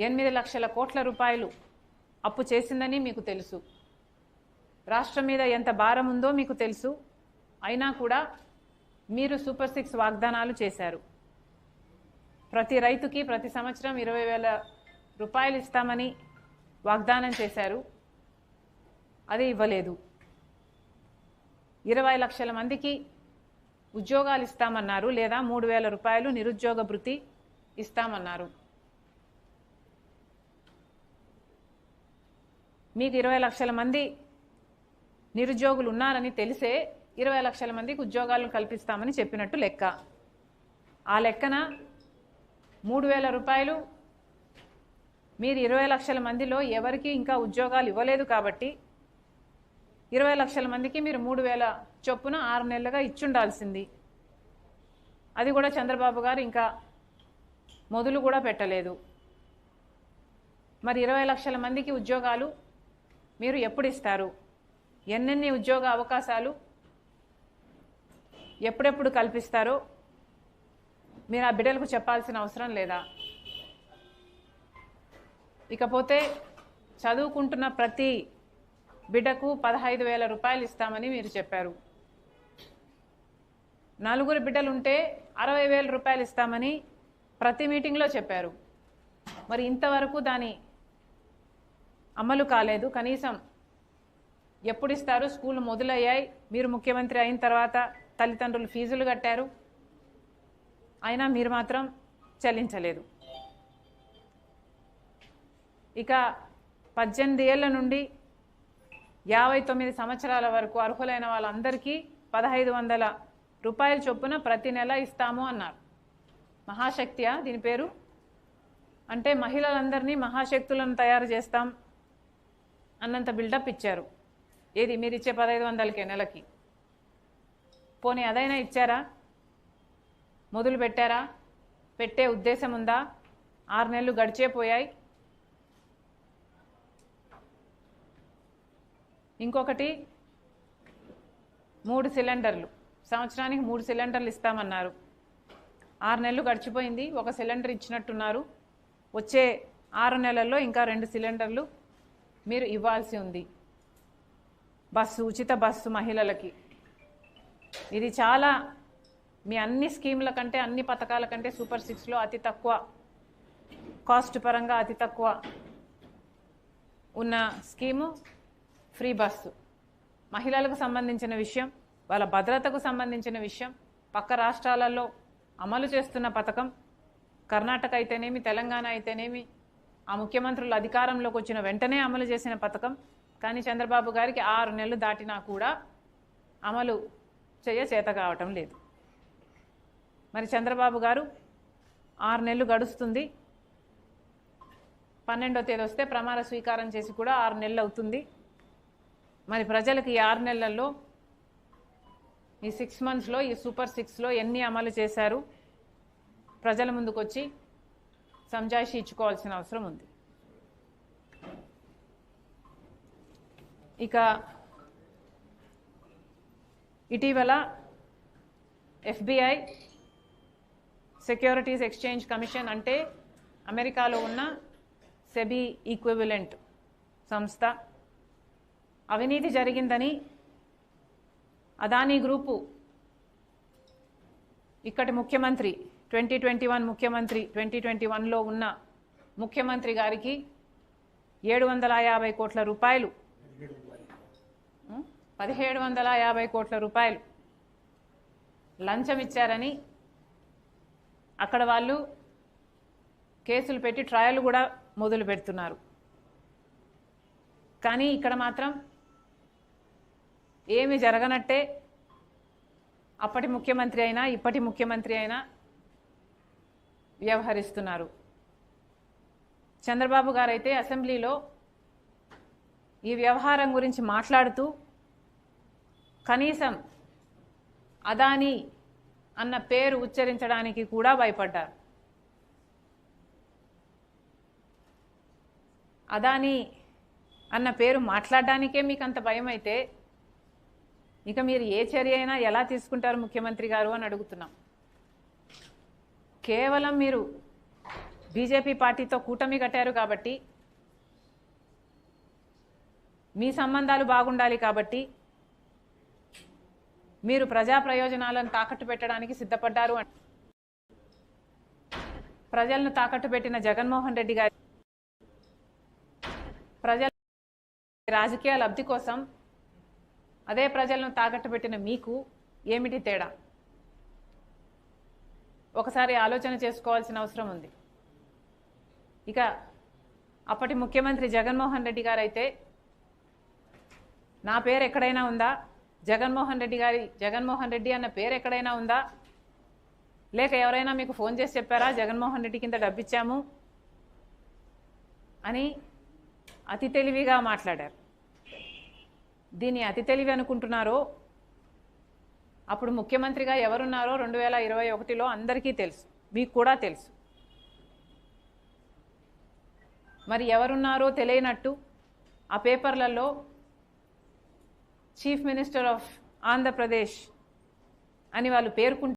8 లక్షల కోట్ల రూపాయలు అప్పు చేసిందని మీకు తెలుసు. రాష్ట్రం మీద ఎంత భారం ఉందో మీకు తెలుసు. అయినా కూడా మీరు సూపర్ 6 వాగ్దానాలు చేశారు. ప్రతి రైతుకి ప్రతి సంవత్సరం 20,000 రూపాయలు ఇస్తామని వాగ్దానం చేశారు. అది ఇవ్వలేదు. 20 లక్షల మందికి ఉద్యోగాలు ఇస్తామన్నారు, లేదా 3,000 రూపాయలు నిరుద్యోగ భృతి ఇస్తామన్నారు. మీకు 20 లక్షల మంది నిరుద్యోగులు ఉన్నారని తెలిసే 20 లక్షల మందికి ఉద్యోగాలను కల్పిస్తామని చెప్పినట్టు లెక్క. ఆ లెక్కన 3,000 రూపాయలు మీరు 20 లక్షల మందిలో ఎవరికి ఇంకా ఉద్యోగాలు ఇవ్వలేదు కాబట్టి 20 లక్షల మందికి మీరు 3,000 చొప్పున 6 నెలలుగా ఇచ్చుండాల్సింది. అది కూడా చంద్రబాబు గారు ఇంకా మొదలు కూడా పెట్టలేదు. మరి 20 లక్షల మందికి ఉద్యోగాలు మీరు ఎప్పుడు ఇస్తారు? ఎన్నెన్ని ఉద్యోగ అవకాశాలు ఎప్పుడెప్పుడు కల్పిస్తారో మీరు ఆ బిడ్డలకు చెప్పాల్సిన అవసరం లేదా? ఇకపోతే చదువుకుంటున్న ప్రతి బిడ్డకు 15,000 రూపాయలు ఇస్తామని మీరు చెప్పారు. 4 బిడ్డలుంటే 60,000 రూపాయలు ఇస్తామని ప్రతి మీటింగ్లో చెప్పారు. మరి ఇంతవరకు దాని అమలు కాలేదు. కనీసం ఎప్పుడు ఇస్తారు? స్కూళ్ళు మొదలయ్యాయి, మీరు ముఖ్యమంత్రి అయిన తర్వాత తల్లిదండ్రులు ఫీజులు కట్టారు, అయినా మీరు మాత్రం చెల్లించలేదు. ఇక 18 ఏళ్ల నుండి 59 సంవత్సరాల వరకు అర్హులైన వాళ్ళందరికీ 1,500 రూపాయల చొప్పున ప్రతి నెల ఇస్తాము అన్నారు. మహాశక్తియా దీని పేరు? అంటే మహిళలందరినీ మహాశక్తులను తయారు చేస్తాం అన్నంత బిల్డప్ ఇచ్చారు. ఏది మీరు ఇచ్చే 1,500కే నెలకి? పోనీ అదైనా ఇచ్చారా? మొదలు పెట్టారా? పెట్టే ఉద్దేశం ఉందా? 6 నెలలు గడిచే పోయాయి. ఇంకొకటి 3 సిలిండర్లు, సంవత్సరానికి 3 సిలిండర్లు ఇస్తామన్నారు. 6 నెలలు గడిచిపోయింది, 1 సిలిండర్ ఇచ్చినట్టున్నారు. వచ్చే 6 నెలల్లో ఇంకా 2 సిలిండర్లు మీరు ఇవ్వాల్సి ఉంది. బస్సు, ఉచిత బస్సు మహిళలకి. ఇది చాలా మీ అన్ని స్కీముల కంటే, అన్ని పథకాల కంటే సూపర్ 6లో అతి తక్కువ కాస్ట్ పరంగా అతి తక్కువ ఉన్న స్కీము ఫ్రీ బస్సు. మహిళలకు సంబంధించిన విషయం, వాళ్ళ భద్రతకు సంబంధించిన విషయం, పక్క రాష్ట్రాలలో అమలు చేస్తున్న పథకం. కర్ణాటక అయితేనేమి, తెలంగాణ అయితేనేమి ఆ ముఖ్యమంత్రులు అధికారంలోకి వచ్చిన వెంటనే అమలు చేసిన పథకం. కానీ చంద్రబాబు గారికి 6 నెలలు దాటినా కూడా అమలు చేత కావటం లేదు. మరి చంద్రబాబు గారు 6 నెలలు గడుస్తుంది, 12వ తేదీ వస్తే ప్రమాణ స్వీకారం చేసి కూడా 6 నెలలు అవుతుంది. మరి ప్రజలకు ఈ 6 నెలల్లో, ఈ 6 మంత్స్లో, ఈ సూపర్ 6లో ఎన్ని అమలు చేశారు? ప్రజల ముందుకు వచ్చి సంజాయిషి ఇచ్చుకోవాల్సిన అవసరం ఉంది. ఇక ఇటీవల FBI, సెక్యూరిటీస్ ఎక్స్చేంజ్ కమిషన్, అంటే అమెరికాలో ఉన్న సెబీ ఈక్వివలెంట్ సంస్థ, అవినీతి జరిగిందని అదానీ గ్రూపు ఇక్కడి ముఖ్యమంత్రి 2021 ముఖ్యమంత్రి 2021లో ఉన్న ముఖ్యమంత్రి గారికి 750 కోట్ల రూపాయలు 1750 కోట్ల రూపాయలు లంచం ఇచ్చారని అక్కడ వాళ్ళు కేసులు పెట్టి ట్రయల్ కూడా మొదలు పెడుతున్నారు. కానీ ఇక్కడ మాత్రం ఏమీ జరగనట్టే అప్పటి ముఖ్యమంత్రి అయినా ఇప్పటి ముఖ్యమంత్రి అయినా వ్యవహరిస్తున్నారు. చంద్రబాబు గారు అయితే అసెంబ్లీలో ఈ వ్యవహారం గురించి మాట్లాడుతూ కనీసం అదానీ అన్న పేరు ఉచ్చరించడానికి కూడా భయపడ్డారు. అదానీ అన్న పేరు మాట్లాడడానికే మీకు అంత భయం అయితే ఇక మీరు ఏ చర్య అయినా ఎలా తీసుకుంటారు ముఖ్యమంత్రి గారు అని అడుగుతున్నాం. కేవలం మీరు బీజేపీ పార్టీతో కూటమి కట్టారు కాబట్టి, మీ సంబంధాలు బాగుండాలి కాబట్టి మీరు ప్రజా ప్రయోజనాలను తాకట్టు పెట్టడానికి సిద్ధపడ్డారు. ప్రజలను తాకట్టు పెట్టిన జగన్మోహన్ రెడ్డి గారి ప్రజల రాజకీయ లబ్ధి కోసం అదే ప్రజలను తాకట్టు పెట్టిన మీకు ఏమిటి తేడా? ఒకసారి ఆలోచన చేసుకోవాల్సిన అవసరం ఉంది. ఇక అప్పటి ముఖ్యమంత్రి జగన్మోహన్ రెడ్డి గారు అయితే, నా పేరు ఎక్కడైనా ఉందా, జగన్మోహన్ రెడ్డి అన్న పేరు ఎక్కడైనా ఉందా, లేక ఎవరైనా మీకు ఫోన్ చేసి చెప్పారా జగన్మోహన్ రెడ్డి కింద డబ్బిచ్చాము అని అతి తెలివిగా మాట్లాడారు. దీన్ని అతి తెలివి అనుకుంటున్నారో, అప్పుడు ముఖ్యమంత్రిగా ఎవరున్నారో 2021లో అందరికీ తెలుసు, మీకు కూడా తెలుసు. మరి ఎవరున్నారో తెలియనట్టు ఆ పేపర్లలో చీఫ్ మినిస్టర్ ఆఫ్ ఆంధ్రప్రదేశ్ అని వాళ్ళు పేర్కొంటారు.